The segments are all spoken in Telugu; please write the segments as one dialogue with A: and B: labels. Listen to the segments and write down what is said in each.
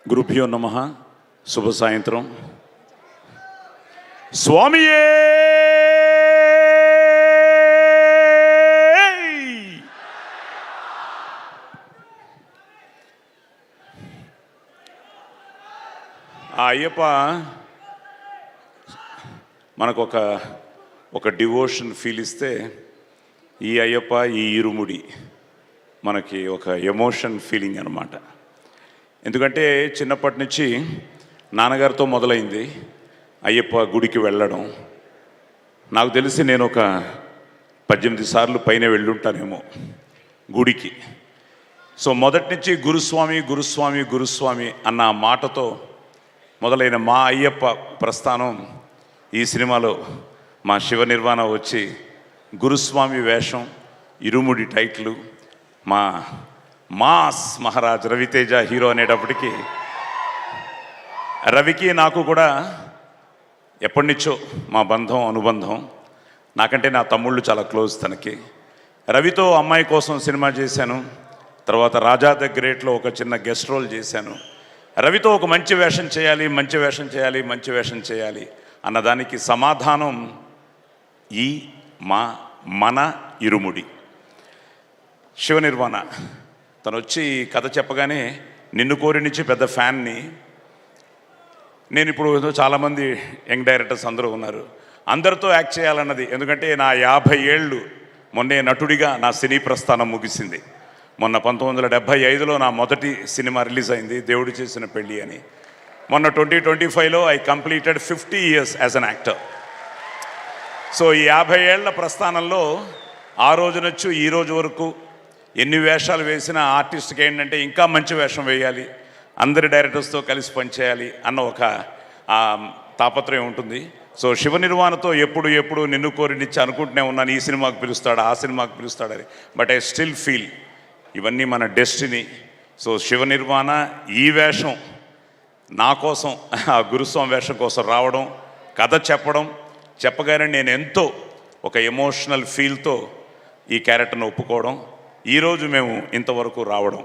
A: గురుభ్యో నమః. శుభ సాయంత్రం. స్వామియే ఆ అయ్యప్ప మనకు ఒక డివోషన్ ఫీల్ ఇస్తే, ఈ అయ్యప్ప ఈ ఇరుముడి మనకి ఒక ఎమోషన్ ఫీలింగ్ అన్నమాట. ఎందుకంటే చిన్నప్పటి నుంచి నాన్నగారితో మొదలైంది అయ్యప్ప గుడికి వెళ్ళడం. నాకు తెలిసి నేను ఒక 18 సార్లు పైన వెళ్ళుంటానేమో గుడికి. సో మొదటి నుంచి గురుస్వామి గురుస్వామి గురుస్వామి అన్న మాటతో మొదలైన మా అయ్యప్ప ప్రస్థానం ఈ సినిమాలో మా శివ నిర్వాణ వచ్చి గురుస్వామి వేషం, ఇరుముడి టైటిల్, మా మాస్ మహారాజ్ రవితేజ హీరో అనేటప్పటికీ రవికి నాకు కూడా ఎప్పటి నుంచో మా బంధం అనుబంధం. నాకంటే నా తమ్ముళ్ళు చాలా క్లోజ్ తనకి. రవితో అమ్మాయి కోసం సినిమా చేశాను. తర్వాత రాజా ద గ్రేట్లో ఒక చిన్న గెస్ట్ రోల్ చేశాను. రవితో ఒక మంచి వేషం చేయాలి, మంచి వేషం చేయాలి, మంచి వేషం చేయాలి అన్నదానికి సమాధానం ఈ మన ఇరుముడి. శివ నిర్వాణ తను వచ్చి కథ చెప్పగానే నిన్ను కోరి నుంచి పెద్ద ఫ్యాన్ని. నేను ఇప్పుడు చాలామంది యంగ్ డైరెక్టర్స్ అందరూ ఉన్నారు, అందరితో యాక్ట్ చేయాలన్నది. ఎందుకంటే నా 50 ఏళ్ళు మొన్నే నటుడిగా నా సినీ ప్రస్థానం ముగిసింది. మొన్న 1975లో నా మొదటి సినిమా రిలీజ్ అయింది, దేవుడు చేసిన పెళ్ళి అని. మొన్న 2025లో I completed 50 years as an actor. So ఈ 50 ఏళ్ల ప్రస్థానంలో ఆ రోజు నుంచి ఈ రోజు వరకు ఎన్ని వేషాలు వేసినా ఆర్టిస్ట్కి ఏంటంటే ఇంకా మంచి వేషం వేయాలి, అందరి డైరెక్టర్స్తో కలిసి పనిచేయాలి అన్న ఒక తాపత్రయం ఉంటుంది. సో శివ నిర్వాణతో ఎప్పుడు నిన్ను కోరినిచ్చి అనుకుంటూనే ఉన్నాను, ఈ సినిమాకు పిలుస్తాడు, ఆ సినిమాకు పిలుస్తాడని. బట్ ఐ స్టిల్ ఫీల్ ఇవన్నీ మన డెస్టినీ. సో శివ నిర్వాణ ఈ వేషం నా కోసం, ఆ గురుస్వామి వేషం కోసం రావడం, కథ చెప్పగానే నేను ఎంతో ఒక ఎమోషనల్ ఫీల్తో ఈ క్యారెక్టర్ను ఒప్పుకోవడం, ఈరోజు మేము ఇంతవరకు రావడం.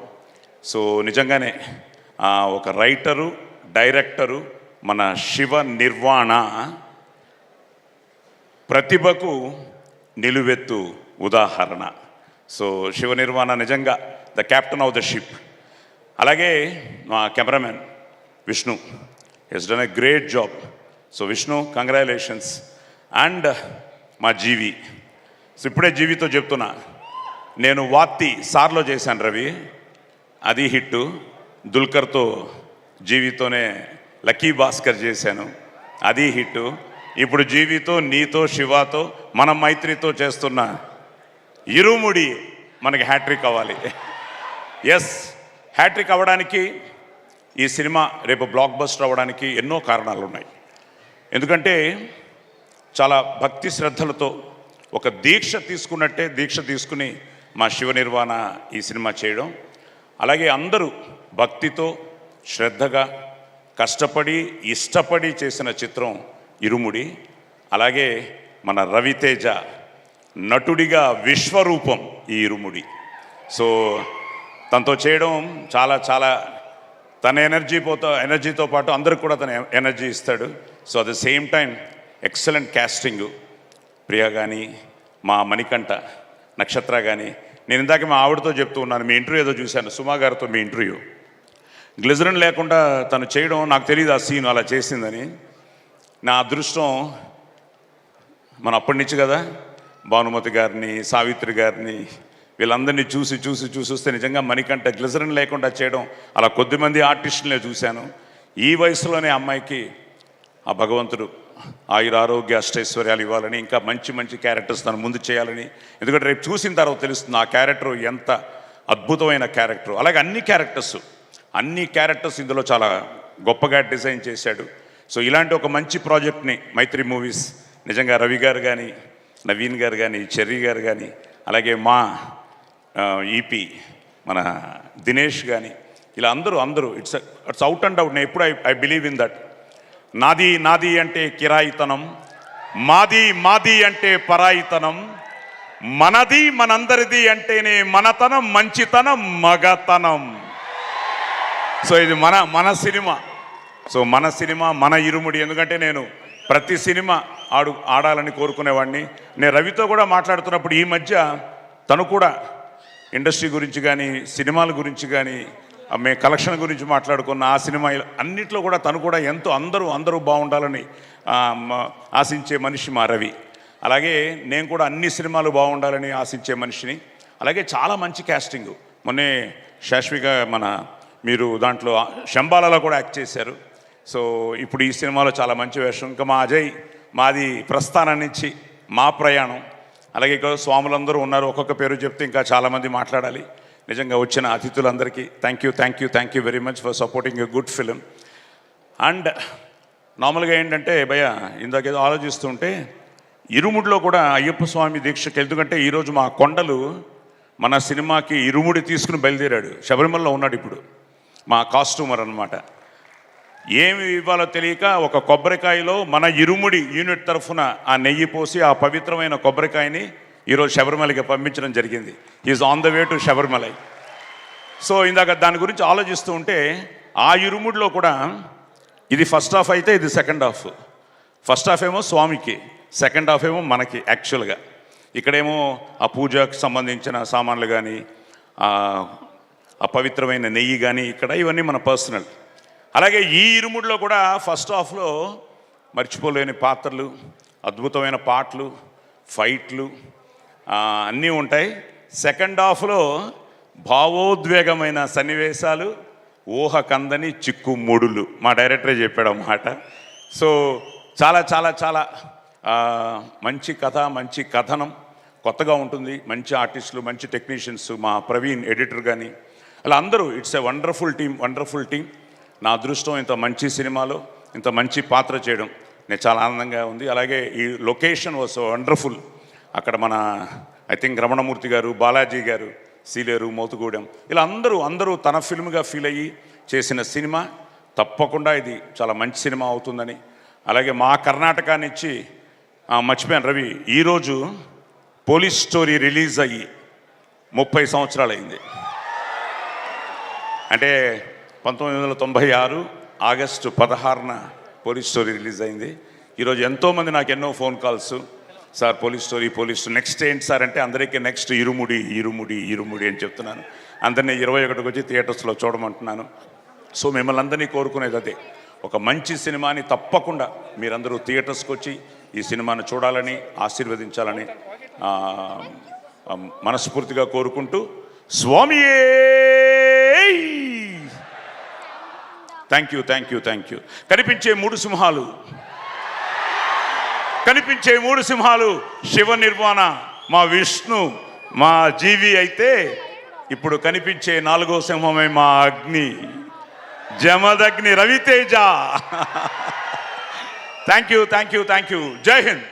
A: సో నిజంగానే ఒక రైటరు, డైరెక్టరు మన శివ నిర్వాణ ప్రతిభకు నిలువెత్తు ఉదాహరణ. సో శివ నిర్వాణ నిజంగా the captain of the ship. అలాగే మా cameraman Vishnu he's done a great job. So Vishnu, congratulations. And మా జీవి. సో ఇప్పుడే జీవితో చెప్తున్నా, నేను వాత్తి సార్లో చేశాను రవి, అది హిట్టు. దుల్కర్తో జీవితోనే లక్కీ భాస్కర్ చేశాను, అది హిట్టు. ఇప్పుడు జీవితో, నీతో, శివాతో, మన మైత్రితో చేస్తున్న ఇరుముడి మనకి హ్యాట్రిక్ అవ్వాలి. ఎస్, హ్యాట్రిక్ అవ్వడానికి ఈ సినిమా రేపు బ్లాక్ బస్టర్ అవ్వడానికి ఎన్నో కారణాలు ఉన్నాయి. ఎందుకంటే చాలా భక్తి శ్రద్ధలతో ఒక దీక్ష తీసుకున్నట్టే దీక్ష తీసుకుని మా శివ నిర్వాణ ఈ సినిమా చేయడం. అలాగే అందరూ భక్తితో శ్రద్ధగా కష్టపడి ఇష్టపడి చేసిన చిత్రం ఇరుముడి. అలాగే మన రవితేజ నటుడిగా విశ్వరూపం ఈ ఇరుముడి. సో తనతో చేయడం చాలా చాలా తన ఎనర్జీతో పాటు అందరికి కూడా తన ఎనర్జీ ఇస్తాడు. So at the same time excellent casting. Priya కానీ, మా మణికంఠ, నక్షత్ర కానీ. నేను ఇందాక మా ఆవిడతో చెప్తూ ఉన్నాను, మీ ఇంటర్వ్యూ ఏదో చూశాను, సుమా గారితో మీ ఇంటర్వ్యూ. గ్లిజరిన్ లేకుండా తను చేయడం నాకు తెలియదు, ఆ సీన్ అలా చేసిందని. నా అదృష్టం మన అప్పటి నుంచి కదా భానుమతి గారిని, సావిత్రి గారిని, వీళ్ళందరినీ చూసి వస్తే నిజంగా మణికంఠ గ్లిజరిన్ లేకుండా చేయడం అలా కొద్దిమంది ఆర్టిస్టులనే చూశాను. ఈ వయసులోనే అమ్మాయికి ఆ భగవంతుడు ఆయురారోగ్య అష్టైశ్వర్యాలు ఇవ్వాలని, ఇంకా మంచి క్యారెక్టర్స్ తను ముందు చేయాలని. ఎందుకంటే రేపు చూసిన తర్వాత తెలుస్తుంది ఆ క్యారెక్టర్ ఎంత అద్భుతమైన క్యారెక్టర్. అలాగే అన్ని క్యారెక్టర్స్ ఇందులో చాలా గొప్పగా డిజైన్ చేశాడు. సో ఇలాంటి ఒక మంచి ప్రాజెక్ట్ని మైత్రి మూవీస్ నిజంగా రవి గారు కానీ, నవీన్ గారు కానీ, చెర్రీ గారు కానీ, అలాగే మా ఈపీ మన దినేష్ కానీ, ఇలా అందరూ ఇట్స్ అవుట్ అండ్ అవుట్. నేను ఎప్పుడు ఐ బిలీవ్ ఇన్ దట్. నాది అంటే కిరాయితనం, మాది అంటే పరాయితనం, మనది మనందరిది అంటేనే మనతనం, మంచితనం, మగతనం. సో ఇది మన సినిమా. సో మన సినిమా, మన ఇరుముడి. ఎందుకంటే నేను ప్రతి సినిమా ఆడాలని కోరుకునేవాడిని. నేను రవితో కూడా మాట్లాడుతున్నప్పుడు ఈ మధ్య తను కూడా ఇండస్ట్రీ గురించి కానీ, సినిమాల గురించి కానీ, మేము కలెక్షన్ గురించి మాట్లాడుకున్న ఆ సినిమా అన్నిట్లో కూడా తను కూడా ఎంతో అందరూ బాగుండాలని ఆశించే మనిషి మా రవి. అలాగే నేను కూడా అన్ని సినిమాలు బాగుండాలని ఆశించే మనిషిని. అలాగే చాలా మంచి క్యాస్టింగ్. మొన్నే శాశ్విక మీరు దాంట్లో శంబాలలో కూడా యాక్ట్ చేశారు. సో ఇప్పుడు ఈ సినిమాలో చాలా మంచి వేషం. ఇంకా మా అజయ్, మాది ప్రస్థానం నుంచి మా ప్రయాణం. అలాగే ఇక్కడ స్వాములందరూ ఉన్నారు, ఒక్కొక్క పేరు చెప్తే ఇంకా చాలామంది మాట్లాడాలి. నిజంగా వచ్చిన అతిథులందరికీ thank you very much for supporting a good film. And నార్మల్గా ఏంటంటే భయ్య ఇందాకేదో ఆలోచిస్తుంటే ఇరుముడిలో కూడా అయ్యప్ప స్వామి దీక్షకి, ఎందుకంటే ఈరోజు మా కొండలు మన సినిమాకి ఇరుముడి తీసుకుని బయలుదేరాడు. శబరిమలలో ఉన్నాడు ఇప్పుడు మా కాస్ట్యూమర్ అనమాట. ఏమి ఇవ్వాలో తెలియక ఒక కొబ్బరికాయలో మన ఇరుముడి యూనిట్ తరఫున ఆ నెయ్యి పోసి ఆ పవిత్రమైన కొబ్బరికాయని ఈరోజు శబరిమలకి పంపించడం జరిగింది. Is on the way to Sabarimalai. So ఇందాక దాని గురించి ఆలోచిస్తూ ఉంటే ఆ ఇరుముడిలో కూడా ఇది ఫస్ట్ హాఫ్ అయితే ఇది సెకండ్ హాఫ్. ఫస్ట్ హాఫ్ ఏమో స్వామికి, సెకండ్ హాఫ్ ఏమో మనకి. యాక్చువల్గా ఇక్కడేమో ఆ పూజకు సంబంధించిన సామాన్లు కానీ, ఆ పవిత్రమైన నెయ్యి కానీ, ఇక్కడ ఇవన్నీ మన పర్సనల్. అలాగే ఈ ఇరుముడిలో కూడా ఫస్ట్ హాఫ్లో మర్చిపోలేని పాత్రలు, అద్భుతమైన పాటలు, ఫైట్లు అన్నీ ఉంటాయి. సెకండ్ హాఫ్లో భావోద్వేగమైన సన్నివేశాలు, ఊహ కందని చిక్కుముడులు. మా డైరెక్టరే చెప్పాడు అన్నమాట. సో చాలా చాలా చాలా మంచి కథ, మంచి కథనం, కొత్తగా ఉంటుంది. మంచి ఆర్టిస్టులు, మంచి టెక్నీషియన్స్, మా ప్రవీణ్ ఎడిటర్ కానీ, అలా అందరూ ఇట్స్ ఏ వండర్ఫుల్ టీమ్. నా అదృష్టం ఇంత మంచి సినిమాలో ఇంత మంచి పాత్ర చేయడం నేను చాలా ఆనందంగా ఉంది. అలాగే ఈ లొకేషన్ వాస్ వండర్ఫుల్. అక్కడ ఐ థింక్ రమణమూర్తి గారు, బాలాజీ గారు, సీలేరు, మోతుగూడెం, ఇలా అందరూ తన ఫిల్మ్గా ఫీల్ అయ్యి చేసిన సినిమా. తప్పకుండా ఇది చాలా మంచి సినిమా అవుతుందని. అలాగే మా కర్ణాటక నుంచి మర్చిపోయాను రవి, ఈరోజు పోలీస్ స్టోరీ రిలీజ్ అయ్యి 30 సంవత్సరాలు అయింది. అంటే 1996 ఆగస్టు 16న పోలీస్ స్టోరీ రిలీజ్ అయింది. ఈరోజు ఎంతోమంది నాకు ఎన్నో phone calls, sir police story next ఏంటి సార్ అంటే అందరికీ నెక్స్ట్ ఇరుముడి అని చెప్తున్నాను. అందరినీ 21కి వచ్చి థియేటర్స్లో చూడమంటున్నాను. సో మిమ్మల్ని అందరినీ కోరుకునేది అదే, ఒక మంచి సినిమాని తప్పకుండా మీరందరూ థియేటర్స్కి వచ్చి ఈ సినిమాను చూడాలని, ఆశీర్వదించాలని మనస్ఫూర్తిగా కోరుకుంటూ స్వామియే. Thank you. కనిపించే మూడు సింహాలు శివ నిర్వాణ, మా విష్ణు, మా జీవి అయితే ఇప్పుడు కనిపించే 4వ సింహమే మా అగ్ని, జమదగ్ని రవితేజ. Thank you. జై హింద్.